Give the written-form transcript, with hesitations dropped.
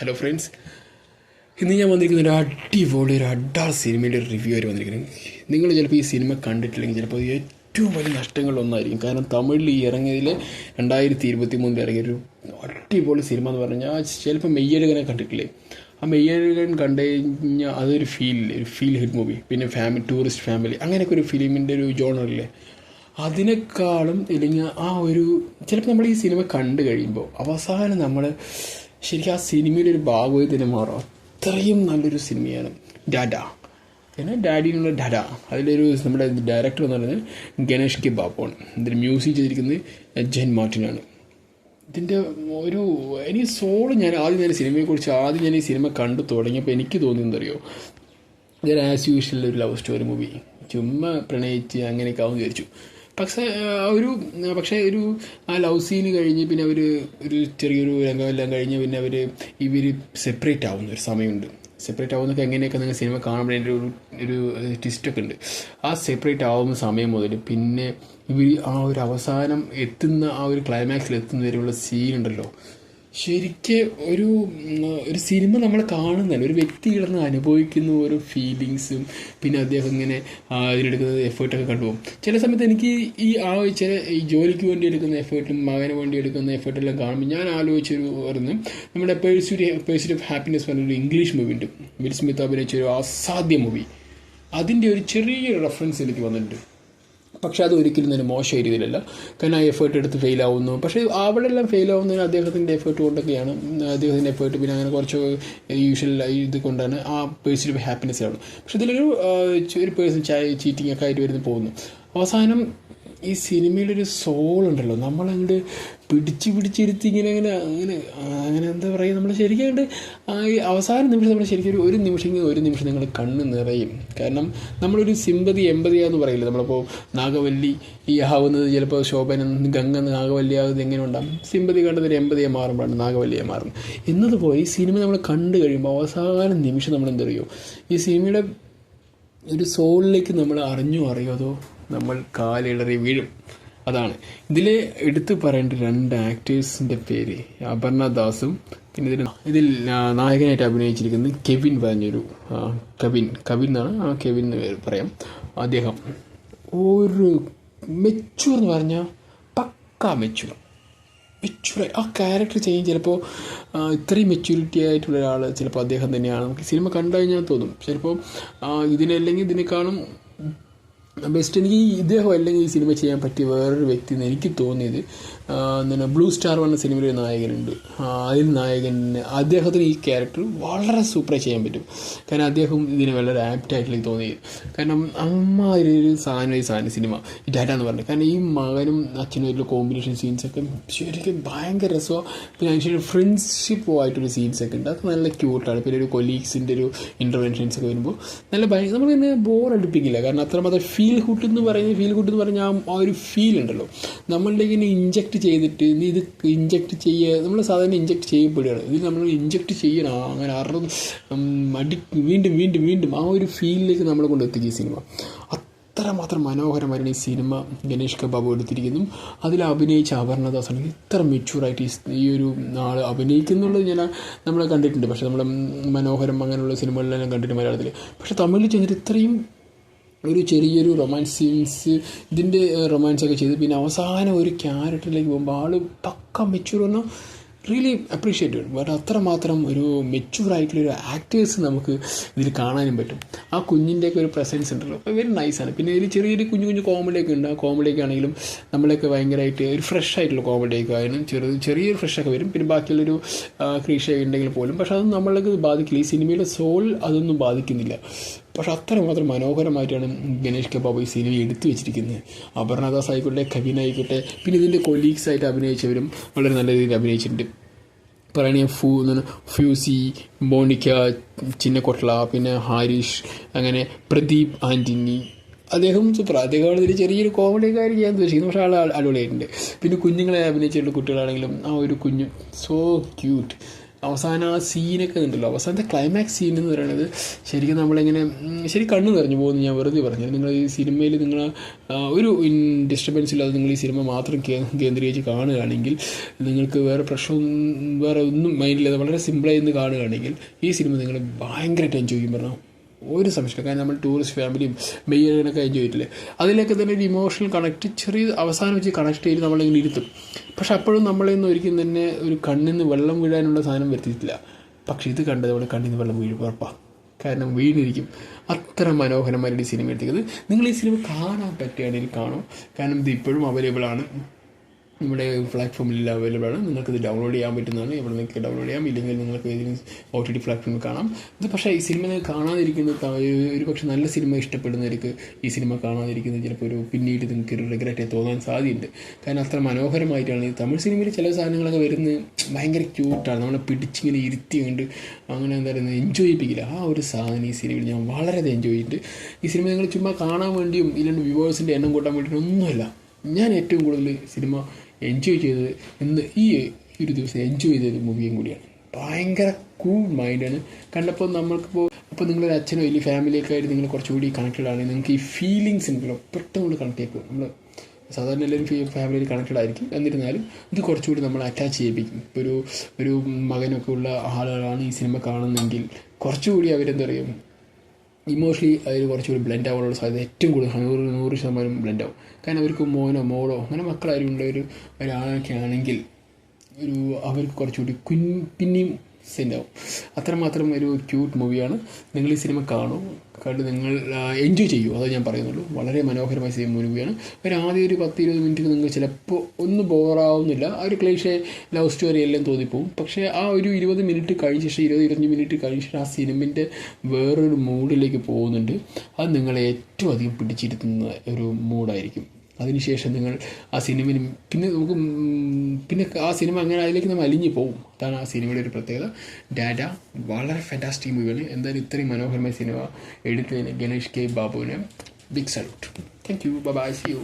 Hello friends, ഇന്ന് ഞാൻ വന്നിരിക്കുന്ന ഒരു അടിപൊളി ഒരു അഡാർ സിനിമയുടെ ഒരു റിവ്യൂ ആയിട്ട് വന്നിരിക്കുന്നത്. നിങ്ങൾ ചിലപ്പോൾ ഈ സിനിമ കണ്ടിട്ടില്ലെങ്കിൽ ചിലപ്പോൾ ഏറ്റവും വലിയ നഷ്ടങ്ങളിലൊന്നായിരിക്കും. കാരണം തമിഴിൽ ഈ ഇറങ്ങിയതിൽ 2023 ഇറങ്ങിയൊരു അടിപൊളി സിനിമ എന്ന് പറഞ്ഞാൽ ചിലപ്പോൾ മെയ്യഴകനെ കണ്ടിട്ടില്ലേ? ആ മെയ്യഴകൻ കണ്ടു കഴിഞ്ഞാൽ അതൊരു ഫീൽ ഹിറ്റ് മൂവി. പിന്നെ ടൂറിസ്റ്റ് ഫാമിലി അങ്ങനെയൊക്കെ ഒരു ഫിലിമിൻ്റെ ഒരു ജോണറില്ലേ, അതിനേക്കാളും ഇല്ലെങ്കിൽ ആ ഒരു ചിലപ്പോൾ നമ്മൾ ഈ സിനിമ കണ്ടു കഴിയുമ്പോൾ അവസാനം നമ്മൾ ശരിക്കും ആ സിനിമയുടെ ഒരു ഭാഗമായി തന്നെ മാറും. അത്രയും നല്ലൊരു സിനിമയാണ് ഡാഡ. പിന്നെ ഡാഡിനുള്ള ഡാഡ. അതിലൊരു നമ്മുടെ ഡയറക്ടർ എന്ന് പറയുന്നത് ഗണേഷ് കെ ബാബുവാണ്. ഇതിൽ മ്യൂസിക് ചെയ്തിരിക്കുന്നത് ജെൻ മാർട്ടിനാണ്. ഇതിൻ്റെ എനിക്ക് ഞാൻ ആദ്യം ഈ സിനിമ കണ്ടു തുടങ്ങിയപ്പോൾ എനിക്ക് തോന്നിയെന്നറിയോ, ഇതൊരു ആസ് യൂഷ്വൽ ഒരു ലവ് സ്റ്റോറി മൂവി, ചുമ്മാ പ്രണയിച്ച് അങ്ങനെയൊക്കെ ആവും വിചാരിച്ചു. പക്ഷേ ഒരു ആ ലവ് സീന് കഴിഞ്ഞ് പിന്നെ അവർ ഒരു ചെറിയൊരു രംഗമെല്ലാം കഴിഞ്ഞ് പിന്നെ ഇവർ സെപ്പറേറ്റ് ആവുന്ന ഒരു സമയമുണ്ട്. സെപ്പറേറ്റ് ആവുന്നതൊക്കെ എങ്ങനെയൊക്കെ നിങ്ങൾ സിനിമ കാണുമ്പോൾ അതിൻ്റെ ഒരു ട്വിസ്റ്റൊക്കെ ഉണ്ട്. ആ സെപ്പറേറ്റ് ആവുന്ന സമയം മുതൽ പിന്നെ ഇവർ ആ ഒരു അവസാനം എത്തുന്ന ആ ഒരു ക്ലൈമാക്സിൽ എത്തുന്ന വരെയുള്ള സീനുണ്ടല്ലോ, ശരിക്കും ഒരു സിനിമ നമ്മൾ കാണുന്നതല്ല, ഒരു വ്യക്തി കിടന്ന് അനുഭവിക്കുന്ന ഓരോ ഫീലിങ്സും പിന്നെ അദ്ദേഹം ഇങ്ങനെ ഇതിനെടുക്കുന്ന എഫേർട്ടൊക്കെ കണ്ടുപോകും. ചില സമയത്ത് എനിക്ക് ഈ ജോലിക്ക് വേണ്ടി എടുക്കുന്ന എഫേർട്ടും മകന് വേണ്ടി എടുക്കുന്ന എഫേർട്ടെല്ലാം കാണുമ്പോൾ ഞാൻ ആലോചിച്ചൊരു നമ്മുടെ പേഴ്സ്യൂട്ട് ഓഫ് ഹാപ്പിനെസ് പറഞ്ഞൊരു ഇംഗ്ലീഷ് മൂവി ഉണ്ട്, വിൽ സ്മിത്ത് അഭിനയിച്ചൊരു അസാധ്യ മൂവി. അതിൻ്റെ ഒരു ചെറിയൊരു റെഫറൻസ് എനിക്ക് വന്നിട്ടുണ്ട്. പക്ഷേ അത് ഒരിക്കലും തന്നെ മോശം രീതിയിലല്ല. കാരണം ആ എഫേർട്ട് എടുത്ത് ഫെയിലാവുന്നു. പക്ഷേ അവിടെല്ലാം ഫെയിലാവുന്നതിന് അദ്ദേഹത്തിൻ്റെ എഫേർട്ട് കൊണ്ടൊക്കെയാണ്. അദ്ദേഹത്തിൻ്റെ എഫേർട്ട് പിന്നെ അങ്ങനെ കുറച്ച് യൂഷ്വൽ ഇത് കൊണ്ടാണ് ആ പേഴ്സ്യൂട്ട് ഓഫ് ഹാപ്പിനെസ് ആണ്. പക്ഷേ ഇതിലൊരു പേഴ്സൺ ചീറ്റിംഗ് ഒക്കെ ആയിട്ട് പോകുന്നു. അവസാനം ഈ സിനിമയിലൊരു സോൾ ഉണ്ടല്ലോ, നമ്മളങ്ങോട്ട് പിടിച്ചിരുത്തി ഇങ്ങനെ എന്താ പറയുക, നമ്മൾ ശരിക്കും ഈ അവസാന നിമിഷം നമ്മൾ ശരിക്കും ഒരു നിമിഷം നിങ്ങൾ കണ്ണ് നിറയും. കാരണം നമ്മളൊരു എമ്പതിയാന്ന് പറയില്ല. നമ്മളിപ്പോൾ നാഗവല്ലി ഈ ആവുന്നത് ചിലപ്പോൾ ശോഭന ഗംഗ നാഗവല്ലി ആവുന്നത് എങ്ങനെ ഉണ്ടാകും, സിമ്പതി കണ്ടതൊരു എമ്പതിയെ മാറുമ്പോഴാണ് നാഗവല്ലിയെ മാറുന്നത് എന്നതുപോലെ ഈ സിനിമ നമ്മൾ കണ്ടു കഴിയുമ്പോൾ അവസാന നിമിഷം നമ്മൾ എന്തറിയോ, ഈ സിനിമയുടെ ഒരു സോളിലേക്ക് നമ്മൾ അറിയാതോ നമ്മൾ കാലിടറി വീഴും. അതാണ് ഇതിൽ എടുത്തു പറയേണ്ട 2 ആക്ടേഴ്സിൻ്റെ പേര്, അപർണ ദാസും പിന്നെ ഇതിൽ നായകനായിട്ട് അഭിനയിച്ചിരിക്കുന്നത് കെവിൻ പറഞ്ഞൊരു കവിൻ എന്നാണ്, കെവിൻ എന്ന് പറയാം. അദ്ദേഹം ഒരു മെച്യൂർ എന്ന് പറഞ്ഞാൽ പക്കാ മെച്യൂർ ആ ക്യാരക്ടർ ചെയ്യും. ചിലപ്പോൾ ഇത്രയും മെച്യൂരിറ്റി ആയിട്ടുള്ള ഒരാൾ ചിലപ്പോൾ അദ്ദേഹം തന്നെയാണ്. നമുക്ക് സിനിമ കണ്ടു കഴിഞ്ഞാൽ തോന്നും ചിലപ്പോൾ ഇതിനേക്കാളും ബെസ്റ്റ് എനിക്ക് ഇദ്ദേഹം അല്ലെങ്കിൽ ഈ സിനിമ ചെയ്യാൻ പറ്റിയ വേറൊരു വ്യക്തി എന്ന് എനിക്ക് തോന്നിയത് ബ്ലൂ സ്റ്റാർ പറഞ്ഞ സിനിമയിലൊരു നായകനുണ്ട്. അതിൽ അദ്ദേഹത്തിന് ഈ ക്യാരക്ടർ വളരെ സൂപ്പറായി ചെയ്യാൻ പറ്റും. കാരണം അദ്ദേഹം ഇതിന് വളരെ ആപ്റ്റായിട്ടുള്ള തോന്നിയത്. കാരണം ഒരു സാധനം സിനിമ ഡാറ്റ എന്ന് പറഞ്ഞത്. കാരണം ഈ മകനും അച്ഛനും ആയിട്ടുള്ള കോമ്പിനേഷൻ സീൻസൊക്കെ ശരിക്കും ഭയങ്കര രസമാണ്. പിന്നെ അതിന് ഫ്രണ്ട്ഷിപ്പോ ആയിട്ടൊരു സീൻസൊക്കെ ഉണ്ട്, അത് നല്ല ക്യൂട്ടാണ്. പിന്നെ ഒരു കൊലീഗ്സിൻ്റെ ഒരു ഇൻ്റർവെൻഷൻസ് ഒക്കെ വരുമ്പോൾ നല്ല നമുക്ക് തന്നെ ബോർ അടുപ്പിക്കില്ല. കാരണം അത്രമാത്രം ഫീൽ ഗുഡ് എന്ന് പറഞ്ഞാൽ ആ ഒരു ഫീൽ ഉണ്ടല്ലോ, നമ്മളുടെ ഇങ്ങനെ ഇഞ്ചക്ട് ചെയ്തിട്ട് ഇത് ഇഞ്ചക്ട് ചെയ്യുക. നമ്മൾ സാധാരണ ഇഞ്ചക്ട് ചെയ്യപ്പെടുകയാണ്, ഇതിൽ നമ്മൾ ഇഞ്ചക്ട് ചെയ്യണം. അങ്ങനെ വീണ്ടും ആ ഒരു ഫീലിലേക്ക് നമ്മളെ കൊണ്ടെത്തിക്കും ഈ സിനിമ. അത്രമാത്രം മനോഹരമായിരുന്നു ഈ സിനിമ. ഗണേഷ് കെ ബാബു എടുത്തിരിക്കുന്നു. അതിൽ അഭിനയിച്ച അപർണദാസ് ആണെങ്കിൽ ഇത്ര മെച്യൂറായിട്ട് ഈ ഒരു ആൾ അഭിനയിക്കുന്നുള്ളത് നമ്മൾ കണ്ടിട്ടുണ്ട്. പക്ഷേ നമ്മൾ മനോഹരം അങ്ങനെയുള്ള സിനിമകളിലെല്ലാം കണ്ടിട്ട് മലയാളത്തിൽ. പക്ഷേ തമിഴിൽ ചെന്നിട്ട് ഇത്രയും ഒരു ചെറിയൊരു റൊമാൻസ് സീൻസ് ഇതിൻ്റെ റൊമാൻസൊക്കെ ചെയ്ത് പിന്നെ അവസാനം ഒരു ക്യാരക്ടറിലേക്ക് പോകുമ്പോൾ ആൾ പക്ക മെച്യൂർ പറഞ്ഞാൽ റിയലി അപ്രീഷിയേറ്റഡ്. ബട്ട് അത്രമാത്രം ഒരു മെച്യൂറായിട്ടുള്ളൊരു ആക്ടേഴ്സ് നമുക്ക് ഇതിൽ കാണാനും പറ്റും. ആ കുഞ്ഞിൻ്റെയൊക്കെ ഒരു പ്രസൻസ് ഉണ്ടല്ലോ, അപ്പോൾ വെരി നൈസാണ്. പിന്നെ ഇതിൽ ചെറിയൊരു കുഞ്ഞു കോമഡിയൊക്കെ ഉണ്ട്. ആ കോമഡിയൊക്കെ ആണെങ്കിലും നമ്മളൊക്കെ ഭയങ്കരമായിട്ട് ഒരു ഫ്രഷ് ആയിട്ടുള്ള കോമഡിയൊക്കെ ആയാലും ചെറിയൊരു ഫ്രഷൊക്കെ വരും. പിന്നെ ബാക്കിയുള്ളൊരു ക്ലീഷ ഉണ്ടെങ്കിൽ പോലും പക്ഷെ അതൊന്നും നമ്മൾക്ക് ബാധിക്കില്ല. ഈ സിനിമയുടെ സോൾ അതൊന്നും ബാധിക്കുന്നില്ല. പക്ഷെ അത്രമാത്രം മനോഹരമായിട്ടാണ് ഗണേഷ് കെ ബാബു ഈ സിനിമ എടുത്തു വെച്ചിരിക്കുന്നത്. അപർണദാസ് ആയിക്കോട്ടെ, കവിൻ ആയിക്കോട്ടെ, പിന്നെ ഇതിൻ്റെ കൊലീഗ്സായിട്ട് അഭിനയിച്ചവരും വളരെ നല്ല രീതിയിൽ അഭിനയിച്ചിട്ടുണ്ട്. പറയുകയാണെങ്കിൽ ഫ്യൂസി, മോണിക്ക, ചിന്നക്കൊട്ടള, പിന്നെ ഹാരിഷ്, അങ്ങനെ പ്രദീപ് ആൻ്റണി, അദ്ദേഹം സൂപ്പർ. അദ്ദേഹമാണ് ഇതിൽ ചെറിയൊരു കോമഡിക്കാരി ചെയ്യാൻ ഉദ്ദേശിക്കുന്നത്. പക്ഷേ അടിപൊളിയായിട്ടുണ്ട്. പിന്നെ കുഞ്ഞുങ്ങളെ അഭിനയിച്ചിട്ടുള്ള കുട്ടികളാണെങ്കിലും ആ ഒരു കുഞ്ഞു സോ ക്യൂട്ട്. അവസാനം ആ സീനൊക്കെ ഉണ്ടല്ലോ, അവസാനത്തെ ക്ലൈമാക്സ് സീൻ എന്ന് പറയുന്നത് ശരിക്കും നമ്മളിങ്ങനെ ശരി കണ്ണ് നിറഞ്ഞു പോകുന്നു. ഞാൻ വെറുതെ പറഞ്ഞു, നിങ്ങൾ ഈ സിനിമയിൽ നിങ്ങൾ ഒരു ഡിസ്റ്റർബൻസ് ഇല്ലാതെ നിങ്ങൾ ഈ സിനിമ മാത്രം കേന്ദ്രീകരിച്ച് കാണുകയാണെങ്കിൽ, നിങ്ങൾക്ക് വേറെ പ്രശ്നം വേറെ ഒന്നും മൈൻഡില്ലാതെ വളരെ സിമ്പിളായി നിന്ന് കാണുകയാണെങ്കിൽ ഈ സിനിമ നിങ്ങൾ ഭയങ്കരമായിട്ട് എൻജോയ് ചെയ്യും. പറഞ്ഞാൽ ഒരു സംശയം. കാരണം നമ്മൾ ടൂറിസ്റ്റ് ഫാമിലിയും മെയ്യനൊക്കെ എൻജോയ് ചെയ്തിട്ടില്ലേ, അതിലേക്ക് തന്നെ ഒരു ഇമോഷണൽ കണക്റ്റ് ചെറിയ അവസാനം വെച്ച് കണക്ട് ചെയ്ത് നമ്മളിങ്ങനെ ഇരുത്തും. പക്ഷെ അപ്പോഴും നമ്മളെയൊന്നും ഒരിക്കലും തന്നെ ഒരു കണ്ണിൽ നിന്ന് വെള്ളം വീഴാനുള്ള സാധനം വരുത്തിയിട്ടില്ല. പക്ഷേ ഇത് കണ്ടത് നമ്മൾ കണ്ണിൽ നിന്ന് വെള്ളം വീഴും ഉറപ്പാണ്. കാരണം വീണിരിക്കും. അത്ര മനോഹരമായിട്ട് ഈ സിനിമ എടുത്തിരിക്കുന്നത്. നിങ്ങൾ ഈ സിനിമ കാണാൻ പറ്റുകയാണെങ്കിൽ കാണും. കാരണം ഇത് ഇപ്പോഴും അവൈലബിൾ ആണ്, നമ്മുടെ പ്ലാറ്റ്ഫോമിൽ അവൈലബിൾ ആണ്. നിങ്ങൾക്കിത് ഡൗൺലോഡ് ചെയ്യാൻ പറ്റുന്നതാണ്. എവിടെ നിങ്ങൾക്ക് ഡൗൺലോഡ് ചെയ്യാം, ഇല്ലെങ്കിൽ നിങ്ങൾക്ക് ഏതെങ്കിലും OTT പ്ലാറ്റ്ഫോമിൽ കാണാം. ഇത് പക്ഷേ ഈ സിനിമ കാണാതിരിക്കുന്ന ഒരു പക്ഷേ നല്ല സിനിമ ഇഷ്ടപ്പെടുന്നവർക്ക് ഈ സിനിമ കാണാതിരിക്കുന്നത് ചിലപ്പോൾ ഒരു പിന്നീട് നിങ്ങൾക്ക് ഒരു റിഗ്രറ്റ് തോന്നാൻ സാധ്യതയുണ്ട്. കാരണം അത്ര മനോഹരമായിട്ടാണ് ഈ തമിഴ് സിനിമയിൽ ചില സാധനങ്ങളൊക്കെ വരുന്നത് ഭയങ്കര ക്യൂട്ടാണ്. നമ്മളെ പിടിച്ചിങ്ങനെ ഇരുത്തി കൊണ്ട് അങ്ങനെ എന്താ പറയുന്നത് എൻജോയ് ചെയ്യിപ്പിക്കില്ല. ആ ഒരു സാധനം ഈ സിനിമയിൽ ഞാൻ വളരെ എൻജോയ് ചെയ്തിട്ട് ഈ സിനിമ നിങ്ങൾ ചുമ്മാ കാണാൻ വേണ്ടിയും ഇല്ലാണ്ട് വ്യൂവേഴ്സിൻ്റെ എണ്ണം കൂട്ടാൻ വേണ്ടിയിട്ടൊന്നുമല്ല. ഞാൻ ഏറ്റവും കൂടുതൽ സിനിമ എൻജോയ് ചെയ്തത് ഈ ഒരു ദിവസം എൻജോയ് ചെയ്തൊരു മൂവിയും കൂടിയാണ്. ഭയങ്കര കൂൾ മൈൻഡാണ് കണ്ടപ്പോൾ. നമ്മൾക്കിപ്പോൾ അപ്പോൾ നിങ്ങളൊരു അച്ഛനോ വലിയ ഫാമിലിയൊക്കെ ആയിട്ട് നിങ്ങൾ കുറച്ചുകൂടി കണക്റ്റഡ് ആണെങ്കിൽ നിങ്ങൾക്ക് ഈ ഫീലിങ്സ് ഉണ്ടല്ലോ പെട്ടെന്ന് കണക്ട് ചെയ്യിപ്പോൾ. നമ്മൾ സാധാരണ എല്ലാവരും ഫാമിലിയിൽ കണക്റ്റഡ് ആയിരിക്കും, എന്നിരുന്നാലും ഇത് കുറച്ചുകൂടി നമ്മൾ അറ്റാച്ച് ചെയ്യിപ്പിക്കും. ഇപ്പോൾ ഒരു മകനൊക്കെ ഉള്ള ആളുകളാണ് ഈ സിനിമ കാണുന്നതെങ്കിൽ കുറച്ചുകൂടി അവരെന്താ പറയുക ഇമോഷണലി അതിൽ കുറച്ചുകൂടി ബ്ലെൻഡ് ആവാനുള്ള സാധ്യത ഏറ്റവും കൂടുതൽ 100% ബ്ലെൻഡ് ആവും. കാരണം അവർക്ക് മോനോ മോളോ അങ്ങനെ മക്കളാരും ഉള്ള ഒരാളൊക്കെ ആണെങ്കിൽ അവർക്ക് കുറച്ചുകൂടി പിന്നെയും സെൻഡ് ആവും. അത്രമാത്രം ഒരു ക്യൂട്ട് മൂവിയാണ്. നിങ്ങൾ ഈ സിനിമ കണ്ട് നിങ്ങൾ എൻജോയ് ചെയ്യൂ, അതേ ഞാൻ പറയുന്നുള്ളൂ. വളരെ മനോഹരമായ മൂവിയാണ്. ആദ്യം ഒരു 10-20 മിനിറ്റ് നിങ്ങൾക്ക് ചിലപ്പോൾ ഒന്നും ബോറാവുന്നില്ല. ആ ഒരു ക്ലീഷേ ലവ് സ്റ്റോറി എല്ലാം തോന്നിപ്പോവും. പക്ഷേ ആ ഒരു 20 മിനിറ്റ് കഴിഞ്ഞ ശേഷം 20-25 മിനിറ്റ് കഴിഞ്ഞ ശേഷം ആ സിനിമൻ്റെ വേറൊരു മൂഡിലേക്ക് പോകുന്നുണ്ട്. അത് നിങ്ങളെ ഏറ്റവും അധികം പിടിച്ചിരുത്തുന്ന ഒരു മൂഡായിരിക്കും. അതിനുശേഷം നിങ്ങൾ ആ സിനിമയിൽ പിന്നെ ആ സിനിമ അങ്ങനെ അതിലേക്ക് നമ്മൾ അലിഞ്ഞു പോകും. അതാണ് ആ സിനിമയുടെ ഒരു പ്രത്യേകത. ഡാഡ വളരെ ഫാന്റാസ്റ്റിക് മൂവിയാണ്. എന്തായാലും ഇത്രയും മനോഹരമായ സിനിമ എടുത്തതിന് ഗണേഷ് കെ ബാബുവിന് big salute. Thank you. Bye. See U.